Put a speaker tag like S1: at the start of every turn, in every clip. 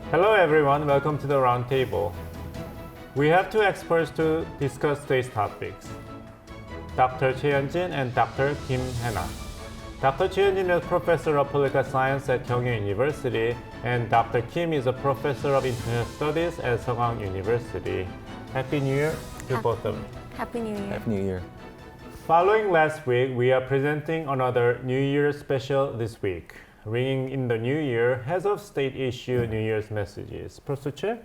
S1: Hello everyone, welcome to the Roundtable. We have two experts to discuss today's topics, Dr. Hyunjin and Dr. Kim Hena. Dr. Hyunjin is professor of political science at Kyunghyun University, and Dr. Kim is a professor of international studies at Seoul University. Happy New Year to both of you.
S2: Happy New Year.
S3: Happy New Year.
S1: Following last week, we are presenting another New Year special this week. Ringing in the new year, heads of state issue New Year's messages. Professor Choi,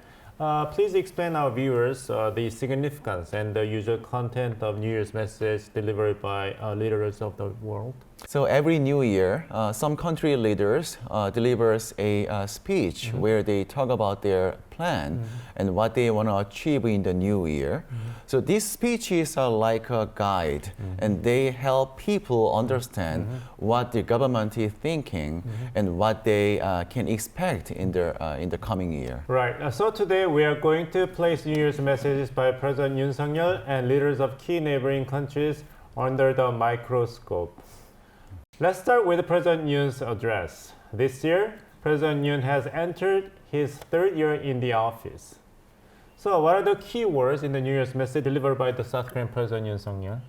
S1: please explain our viewers the significance and the usual content of New Year's message delivered by leaders of the world.
S3: So every New Year, some country leaders delivers a speech where they talk about their plan and what they want to achieve in the new year. So these speeches are like a guide, and they help people understand what the government is thinking and what they can expect in the coming year.
S1: Right. So today we are going to place New Year's messages by President Yoon Suk Yeol and leaders of key neighboring countries under the microscope. Let's start with President Yoon's address. This year, President Yoon has entered his third year in the office. So what are the key words in the New Year's message delivered by the South Korean President Yoon Suk Yeol?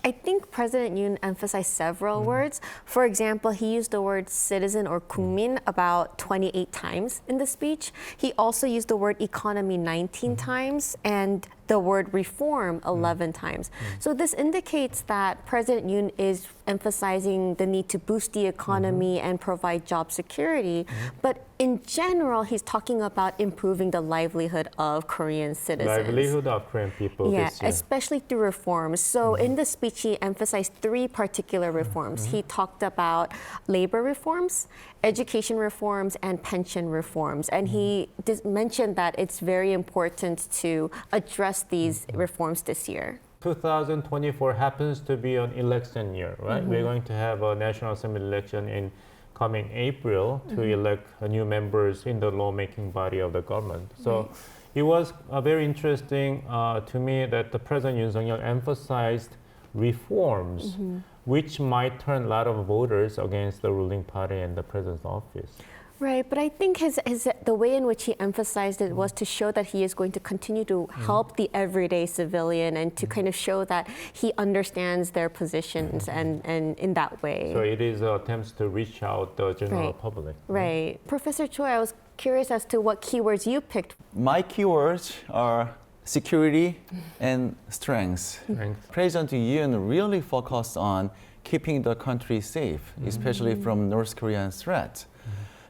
S2: I think President Yoon emphasized several words. For example, he used the word citizen or 국민 about 28 times in the speech. He also used the word economy 19 times and the word reform 11 times. So this indicates that President Yoon is emphasizing the need to boost the economy and provide job security. But in general, he's talking about improving the livelihood of Korean citizens.
S1: Livelihood of Korean people this year.
S2: Especially through reforms. So in the speech, he emphasized three particular reforms. He talked about labor reforms, education reforms, and pension reforms. And he mentioned that it's very important to address these reforms this year.
S1: 2024 happens to be an election year, right? We're going to have a National Assembly election in coming April to elect new members in the lawmaking body of the government. So it was very interesting to me that the President Yoon Suk Yeol emphasized reforms, which might turn a lot of voters against the ruling party and the president's office.
S2: Right, but I think the way in which he emphasized it was to show that he is going to continue to help the everyday civilian and to kind of show that he understands their positions and in that way.
S1: So it is attempts to reach out the general public.
S2: Right. Professor Choi, I was curious as to what keywords you picked.
S3: My keywords are security and strength. President Yoon really focused on keeping the country safe, especially from North Korean threat.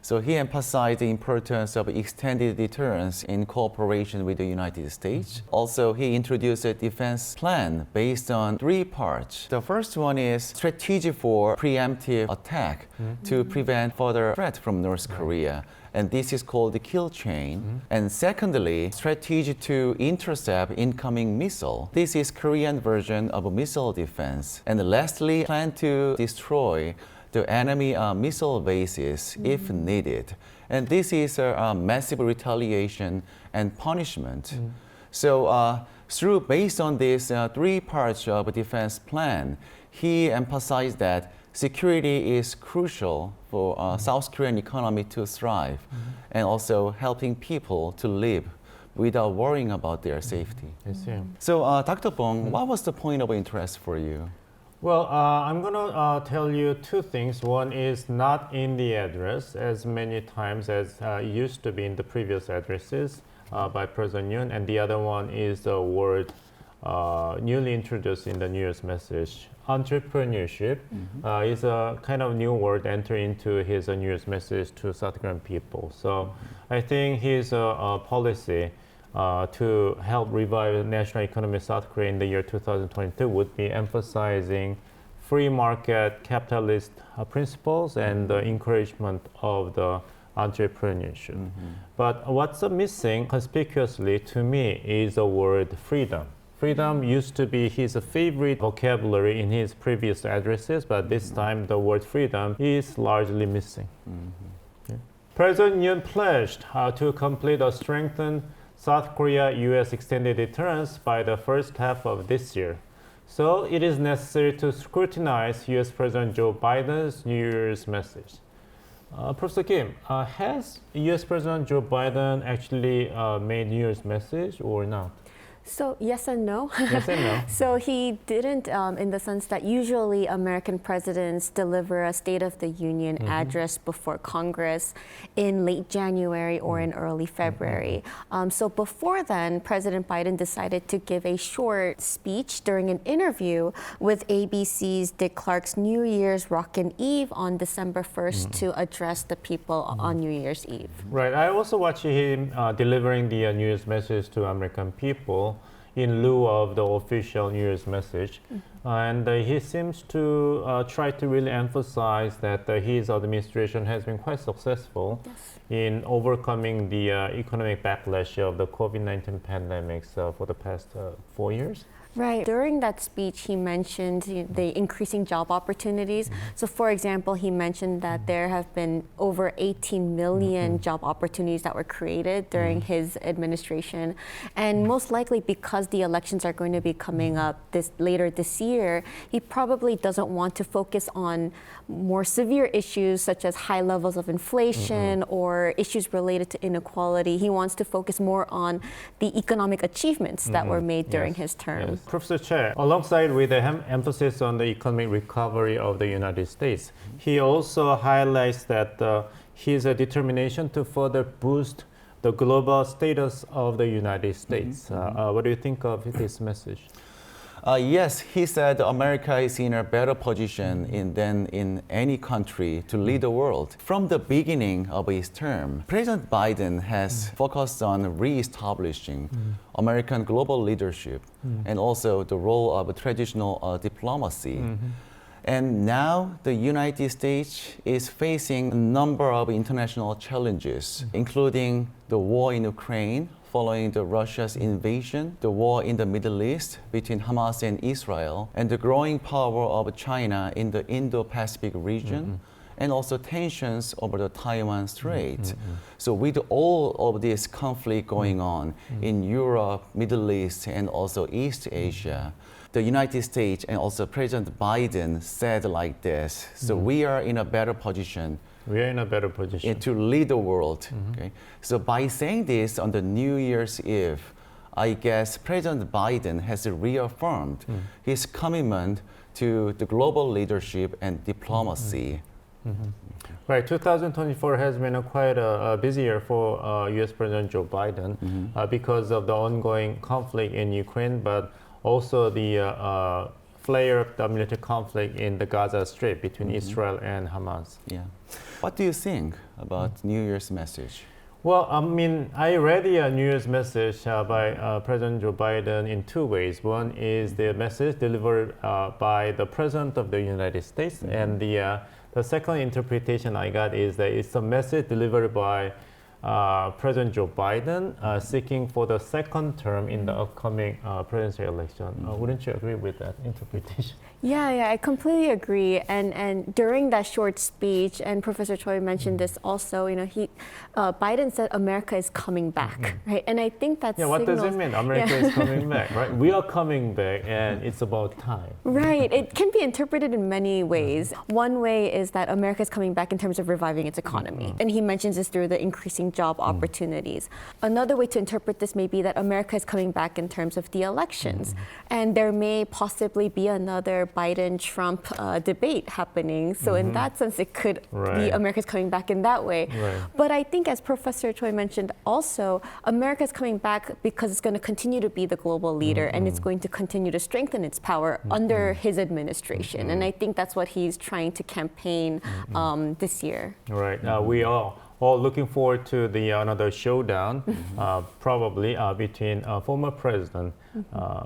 S3: So he emphasized the importance of extended deterrence in cooperation with the United States. Also, he introduced a defense plan based on three parts. The first one is strategy for preemptive attack to prevent further threat from North Korea. And this is called the kill chain. And secondly, strategy to intercept incoming missile. This is Korean version of a missile defense. And lastly, plan to destroy the enemy missile bases if needed. And this is a massive retaliation and punishment. So based on these three parts of a defense plan, he emphasized that security is crucial for South Korean economy to thrive and also helping people to live without worrying about their safety. So Dr. Bong, what was the point of interest for you?
S1: Well, I'm going to tell you two things. One is not in the address as many times as used to be in the previous addresses by President Yoon, and the other one is the word newly introduced in the New Year's message. Entrepreneurship is a kind of new word entering into his New Year's message to South Korean people. So I think his policy to help revive the national economy of South Korea in the year 2022 would be emphasizing free market capitalist principles and the encouragement of the entrepreneurship. But what's missing conspicuously to me is the word freedom. Freedom used to be his favorite vocabulary in his previous addresses, but this time the word freedom is largely missing. President Yoon pledged to complete a strengthened South Korea-U.S. extended deterrence by the first half of this year. So it is necessary to scrutinize U.S. President Joe Biden's New Year's message. Professor Kim, has U.S. President Joe Biden actually made New Year's message or not?
S2: So yes and no.
S1: Yes and no.
S2: So he didn't, in the sense that usually American presidents deliver a State of the Union address before Congress in late January or in early February. So before then, President Biden decided to give a short speech during an interview with ABC's Dick Clark's New Year's Rockin' Eve on December 1st to address the people on New Year's Eve.
S1: Right. I also watched him delivering the New Year's message to American people in lieu of the official New Year's message. And he seems to try to really emphasize that his administration has been quite successful in overcoming the economic backlash of the COVID-19 pandemics for the past 4 years.
S2: Right. During that speech, he mentioned the increasing job opportunities. So, for example, he mentioned that there have been over 18 million job opportunities that were created during his administration. And most likely because the elections are going to be coming up later this year, he probably doesn't want to focus on more severe issues such as high levels of inflation or issues related to inequality. He wants to focus more on the economic achievements that were made during his term.
S1: Yes. Professor Choi, alongside with the emphasis on the economic recovery of the United States, he also highlights that his determination to further boost the global status of the United States. What do you think of this message?
S3: Yes, he said America is in a better position than in any country to lead the world. From the beginning of his term, President Biden has focused on re-establishing American global leadership and also the role of traditional diplomacy. And now the United States is facing a number of international challenges, including the war in Ukraine, following the Russia's invasion, the war in the Middle East between Hamas and Israel, and the growing power of China in the Indo-Pacific region, and also tensions over the Taiwan Strait. So with all of this conflict going on in Europe, Middle East, and also East Asia, the United States and also President Biden said like this, so we are in a better position.
S1: We are in a better position
S3: to lead the world. Okay? So by saying this on the New Year's Eve, I guess President Biden has reaffirmed his commitment to the global leadership and diplomacy.
S1: Right, 2024 has been quite a busy year for U.S. President Joe Biden because of the ongoing conflict in Ukraine, but also the flare of the military conflict in the Gaza Strip between Israel and Hamas.
S3: Yeah. What do you think about New Year's message?
S1: Well, I mean, I read the New Year's message by President Joe Biden in two ways. One is the message delivered by the President of the United States, and the second interpretation I got is that it's a message delivered by President Joe Biden seeking for the second term in the upcoming presidential election. Wouldn't you agree with that interpretation?
S2: Yeah, I completely agree. And during that short speech, and Professor Choi mentioned this also, Biden said America is coming back, right? And I think that's
S1: what does it mean? America is coming back, right? We are coming back, and it's about time.
S2: Right. It can be interpreted in many ways. One way is that America is coming back in terms of reviving its economy, and he mentions this through the increasing job opportunities. Another way to interpret this may be that America is coming back in terms of the elections, and there may possibly be another Biden-Trump debate happening. So in that sense, it could be America's coming back in that way. But I think, as Professor Choi mentioned also, America's coming back because it's going to continue to be the global leader, and it's going to continue to strengthen its power under his administration. And I think that's what he's trying to campaign this year.
S1: Right. We are all looking forward to the another showdown, probably between former President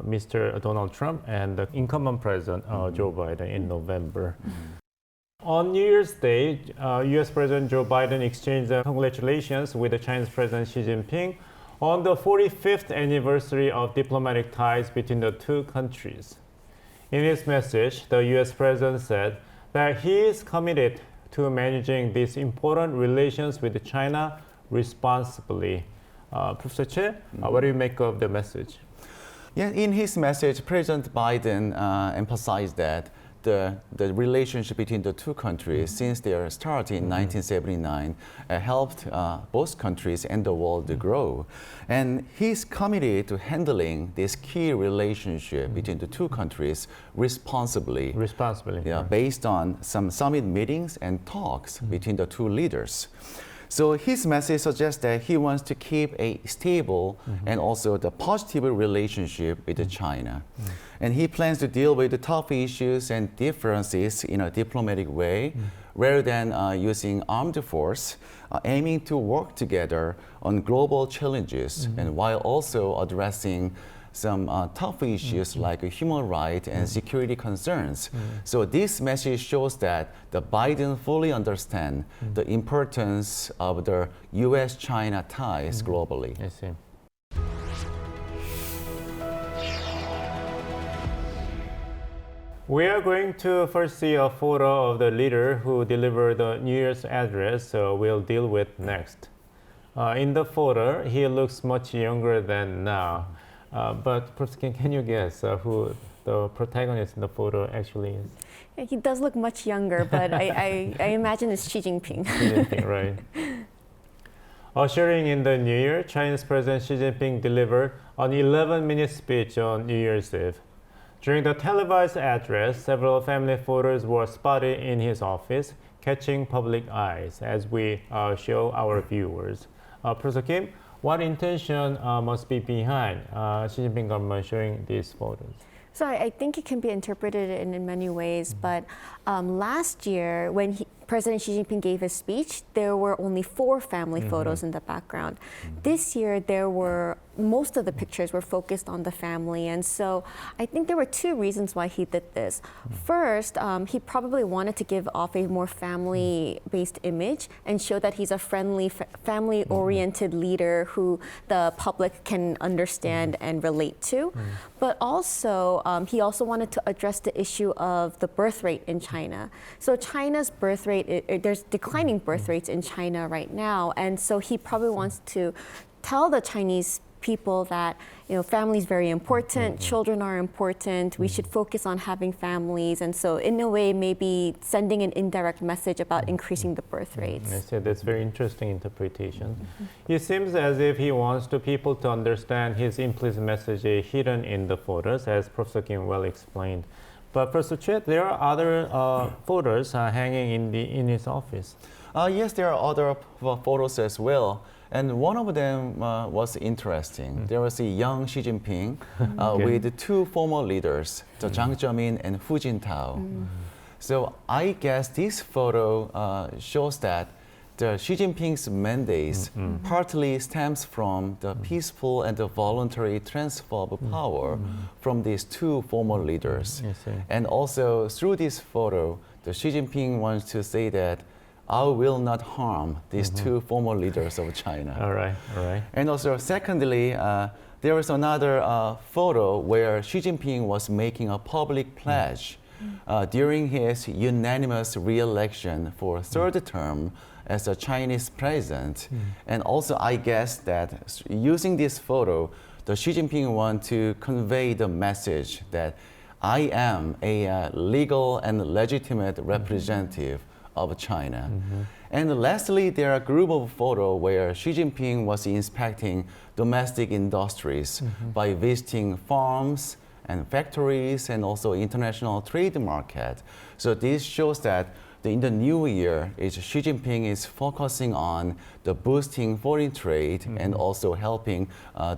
S1: Mr. Donald Trump and the incumbent President Joe Biden in November. On New Year's Day, U.S. President Joe Biden exchanged congratulations with the Chinese President Xi Jinping on the 45th anniversary of diplomatic ties between the two countries. In his message, the U.S. President said that he is committed to managing these important relations with China responsibly. Professor Che, what do you make of the message?
S3: Yeah, in his message, President Biden emphasized that the relationship between the two countries since their start in 1979 helped both countries and the world to grow. And he's committed to handling this key relationship between the two countries responsibly. Yeah, based on some summit meetings and talks between the two leaders. So his message suggests that he wants to keep a stable and also the positive relationship with China. And he plans to deal with the tough issues and differences in a diplomatic way rather than using armed force, aiming to work together on global challenges and while also addressing some tough issues like human rights and security concerns. So this message shows that the Biden fully understands the importance of the U.S.-China ties globally.
S1: I see. We are going to first see a photo of the leader who delivered the New Year's address, so we'll deal with next. In the photo, he looks much younger than now. But Professor Kim, can you guess who the protagonist in the photo actually is?
S2: Yeah, he does look much younger, but I imagine it's Xi Jinping.
S1: Xi Jinping, right. Ushering in the New Year, Chinese President Xi Jinping delivered an 11-minute speech on New Year's Eve. During the televised address, several family photos were spotted in his office, catching public eyes as we show our viewers. Professor Kim, what intention must be behind Xi Jinping government showing these photos?
S2: So I think it can be interpreted in many ways, but last year when President Xi Jinping gave his speech, there were only 4 family photos in the background. This year, most of the pictures were focused on the family, and so I think there were 2 reasons why he did this. First, he probably wanted to give off a more family-based image and show that he's a friendly, family-oriented leader who the public can understand and relate to. But also, he also wanted to address the issue of the birth rate in China. So China's birth rate, there's declining birth rates in China right now, and so he probably wants to tell the Chinese people that family is very important, children are important, we should focus on having families, and so in a way maybe sending an indirect message about increasing the birth rates.
S1: I see, that's very interesting interpretation. It seems as if he wants people to understand his implicit message hidden in the photos, as Professor Kim well explained. But Professor Choi, there are other photos hanging in his office.
S3: Yes, there are other photos as well. And one of them was interesting. There was a young Xi Jinping with 2 former leaders, Jiang Zemin and Hu Jintao. So I guess this photo shows that the Xi Jinping's mandate partly stems from the peaceful and the voluntary transfer of power from these 2 former leaders. And also through this photo, the Xi Jinping wants to say that I will not harm these 2 former leaders of China.
S1: All right.
S3: And also, secondly, there was another photo where Xi Jinping was making a public pledge during his unanimous re-election for 3rd term as a Chinese president. And also, I guess that using this photo, the Xi Jinping wants to convey the message that I am a legal and legitimate representative of China. And lastly, there are a group of photos where Xi Jinping was inspecting domestic industries by visiting farms and factories and also international trade market. So this shows that in the new year, Xi Jinping is focusing on the boosting foreign trade and also helping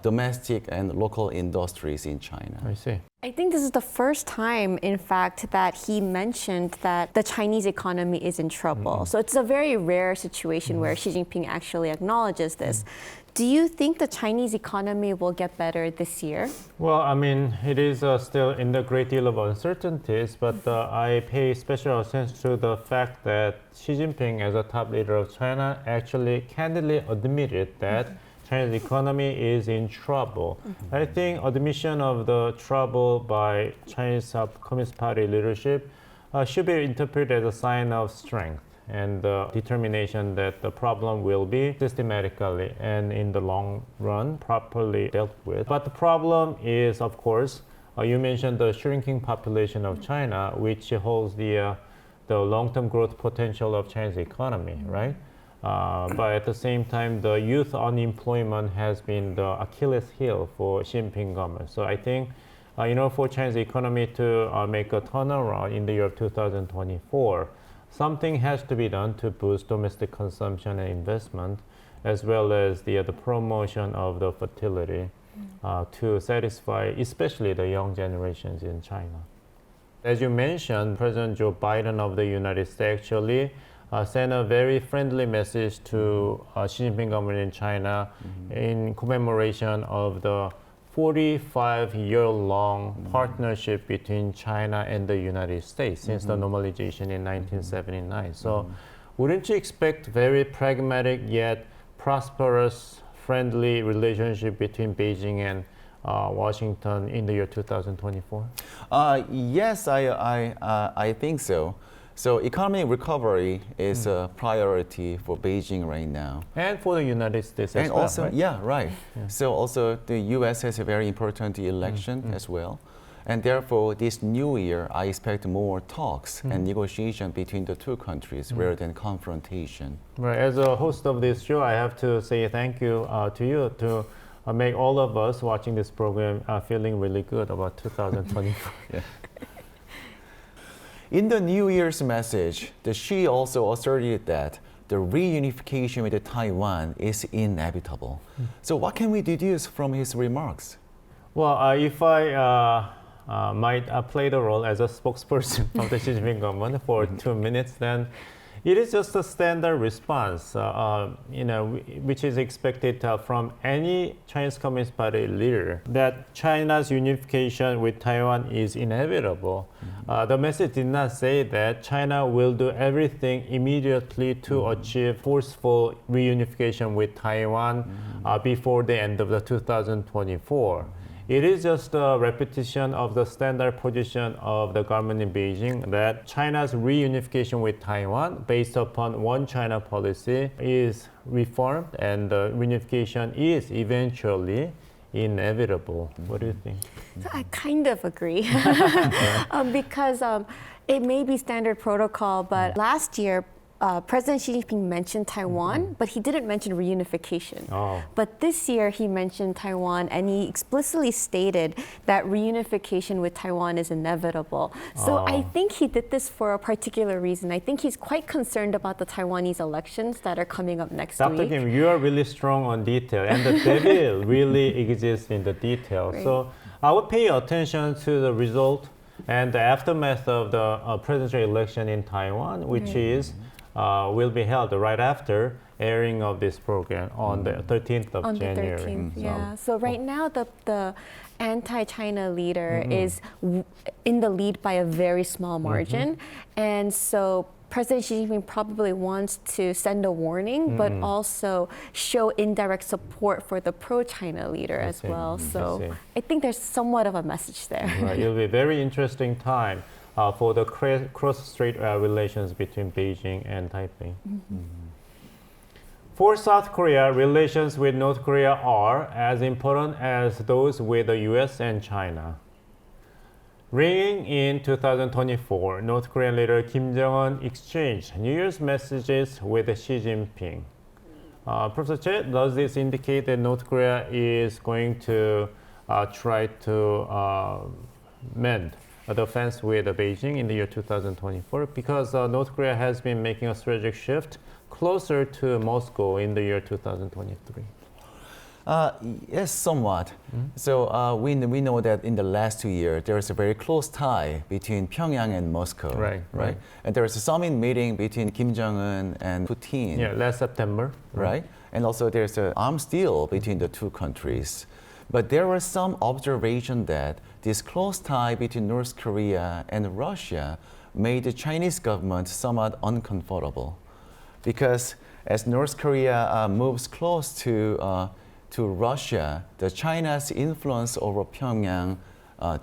S3: domestic and local industries in China.
S1: I see.
S2: I think this is the first time, in fact, that he mentioned that the Chinese economy is in trouble. So it's a very rare situation where Xi Jinping actually acknowledges this. Do you think the Chinese economy will get better this year?
S1: Well, I mean, it is still in a great deal of uncertainties, but I pay special attention to the fact that Xi Jinping, as a top leader of China, actually candidly admitted that China's economy is in trouble. I think admission of the trouble by Chinese Communist Party leadership should be interpreted as a sign of strength and determination that the problem will be systematically and in the long run properly dealt with. But the problem is, of course, you mentioned the shrinking population of China, which holds the long-term growth potential of Chinese economy, right? But at the same time, the youth unemployment has been the Achilles heel for Xi Jinping government. So I think, for Chinese economy to make a turnaround in the year of 2024, something has to be done to boost domestic consumption and investment, as well as the promotion of the fertility to satisfy especially the young generations in China. As you mentioned, President Joe Biden of the United States actually sent a very friendly message to Xi Jinping government in China in commemoration of the 45-year-long partnership between China and the United States since the normalization in 1979. So wouldn't you expect very pragmatic yet prosperous, friendly relationship between Beijing and Washington in the year 2024?
S3: Yes, I think so. So economic recovery is a priority for Beijing right now.
S1: And for the United States as
S3: and
S1: well,
S3: also,
S1: right?
S3: yeah, right. Yeah. So also the U.S. has a very important election as well. And therefore, this new year, I expect more talks and negotiation between the two countries rather than confrontation.
S1: Right. As a host of this show, I have to say thank you to you to make all of us watching this program feeling really good about 2024.
S3: Yeah. In the New Year's message, the Xi also asserted that the reunification with Taiwan is inevitable. So what can we deduce from his remarks?
S1: Well, if I might play the role as a spokesperson of the Xi Jinping government for 2 minutes, then it is just a standard response, which is expected from any Chinese Communist Party leader, that China's unification with Taiwan is inevitable. The message did not say that China will do everything immediately to achieve forceful reunification with Taiwan before the end of the 2024. It is just a repetition of the standard position of the government in Beijing that China's reunification with Taiwan based upon one China policy is reformed and the reunification is eventually inevitable. What do you think?
S2: So I kind of agree because it may be standard protocol, but last year President Xi Jinping mentioned Taiwan, but he didn't mention reunification.
S1: Oh.
S2: But this year he mentioned Taiwan and he explicitly stated that reunification with Taiwan is inevitable. So I think he did this for a particular reason. I think he's quite concerned about the Taiwanese elections that are coming up next
S1: Dr.
S2: week.
S1: Kim, you are really strong on detail, and the devil really exists in the detail.
S2: Right.
S1: So I would pay attention to the result and the aftermath of the presidential election in Taiwan, which is will be held right after airing of this program on the 13th of January.
S2: On the 13th, yeah. So right now the anti-China leader is in the lead by a very small margin. And so President Xi Jinping probably wants to send a warning, but also show indirect support for the pro-China leader as well. So I think there's somewhat of a message there.
S1: Right. It'll be a very interesting time for the cross-strait relations between Beijing and Taipei. For South Korea, relations with North Korea are as important as those with the US and China. Ringing in 2024, North Korean leader Kim Jong-un exchanged New Year's messages with Xi Jinping. Professor Choi, does this indicate that North Korea is going to try to mend the fence with Beijing in the year 2024? Because North Korea has been making a strategic shift closer to Moscow in the year 2023.
S3: Yes, somewhat. So we know that in the last 2 years, there is a very close tie between Pyongyang and Moscow. Right. And there is a summit meeting between Kim Jong-un and Putin.
S1: Yeah, last September.
S3: Right. And also there's an arms deal between the two countries. But there was some observation that this close tie between North Korea and Russia made the Chinese government somewhat uncomfortable. Because as North Korea moves close to Russia, the China's influence over Pyongyang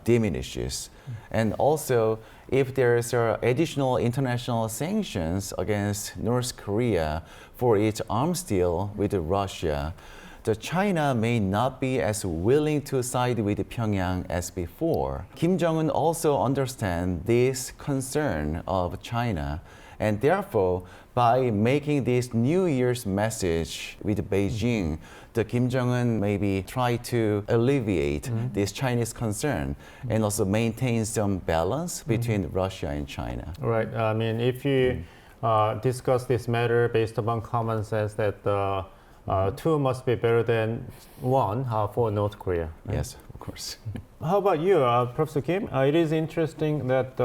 S3: diminishes. And also, if there is additional international sanctions against North Korea for its arms deal with Russia, the China may not be as willing to side with Pyongyang as before. Kim Jong-un also understands this concern of China, and therefore, by making this New Year's message with Beijing, the Kim Jong-un maybe try to alleviate this Chinese concern and also maintain some balance between Russia and China.
S1: Right. I mean, if you discuss this matter based upon common sense that two must be better than one for North Korea. Right?
S3: Yes, of course.
S1: How about you, Professor Kim? It is interesting that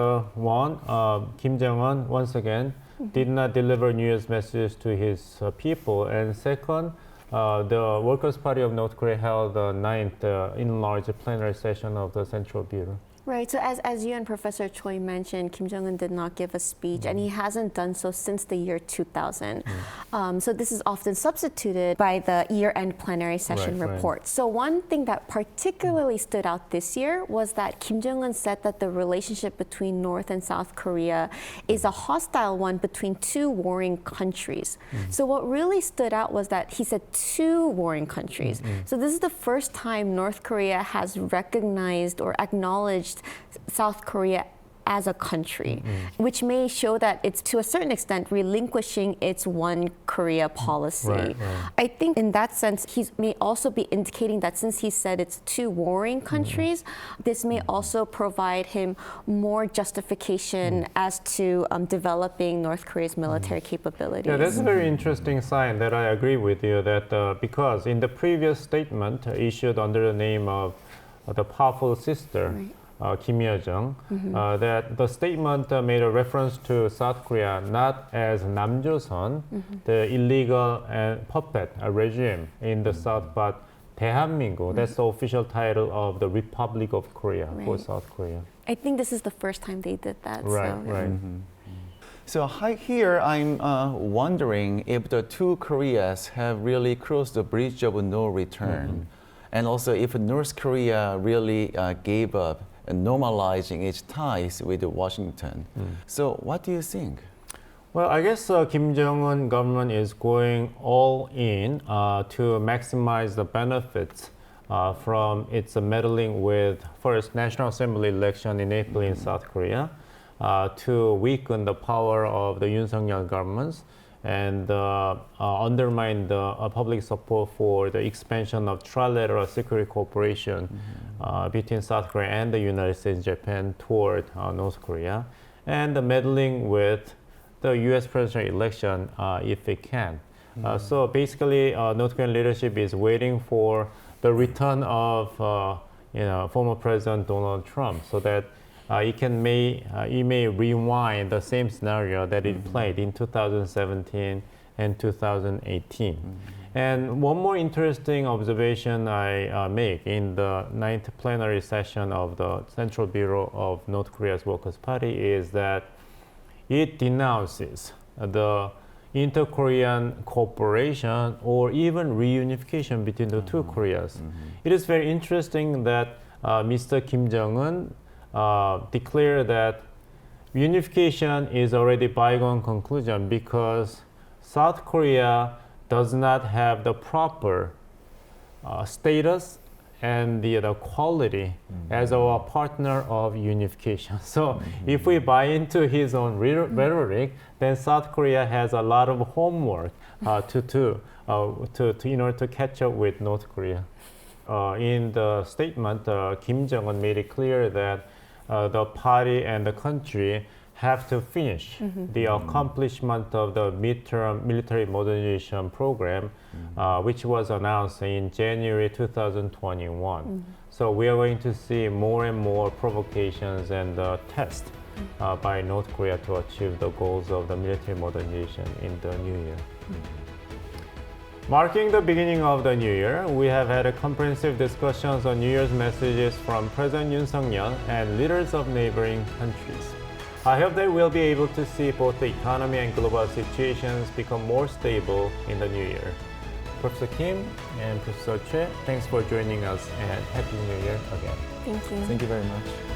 S1: Kim Jong-un, once again, did not deliver New Year's messages to his people. And second, the Workers' Party of North Korea held the 9th enlarged plenary session of the Central Bureau.
S2: Right, so as you and Professor Choi mentioned, Kim Jong-un did not give a speech, and he hasn't done so since the year 2000. So this is often substituted by the year-end plenary session report. So one thing that particularly stood out this year was that Kim Jong-un said that the relationship between North and South Korea is a hostile one between two warring countries. So what really stood out was that he said two warring countries. So this is the first time North Korea has recognized or acknowledged South Korea as a country, which may show that it's to a certain extent relinquishing its one Korea policy.
S1: Right.
S2: I think in that sense, he may also be indicating that since he said it's two warring countries, this may also provide him more justification as to developing North Korea's military capabilities.
S1: Yeah, that's a very interesting sign that I agree with you that because in the previous statement issued under the name of the powerful sister, KimYo-jong, that the statement made a reference to South Korea not as Namjoseon, the illegal and puppet regime in the South, but 대한민국, that's the official title of the Republic of Korea for South Korea.
S2: I think this is the first time they did that.
S1: Right,
S2: so.
S1: right.
S3: So here I'm wondering if the two Koreas have really crossed the bridge of no return. And also if North Korea really gave up normalizing its ties with Washington. So what do you think?
S1: Well, I guess Kim Jong-un government is going all in to maximize the benefits from its meddling with first National Assembly election in April in South Korea to weaken the power of the Yoon Suk Yeol governments and undermine the public support for the expansion of trilateral security cooperation between South Korea and the United States and Japan toward North Korea, and the meddling with the U.S. presidential election if it can. So basically, North Korean leadership is waiting for the return of former President Donald Trump so that it may rewind the same scenario that it played in 2017 and 2018. And one more interesting observation I make in the 9th plenary session of the Central Bureau of North Korea's Workers' Party is that it denounces the inter-Korean cooperation or even reunification between the two Koreas. It is very interesting that Mr. Kim Jong-un declared that unification is already bygone conclusion because South Korea does not have the proper status and the quality as our partner of unification. So if we buy into his own rhetoric, then South Korea has a lot of homework to do in order to catch up with North Korea. In the statement, Kim Jong-un made it clear that the party and the country have to finish the accomplishment of the midterm military modernization program, which was announced in January 2021. So we are going to see more and more provocations and tests by North Korea to achieve the goals of the military modernization in the new year. Marking the beginning of the new year, we have had a comprehensive discussions on New Year's messages from President Yoon Suk Yeol and leaders of neighboring countries. I hope that we'll be able to see both the economy and global situations become more stable in the new year. Professor Kim and Professor Choi, thanks for joining us and Happy New Year again.
S2: Thank you.
S3: Thank you very much.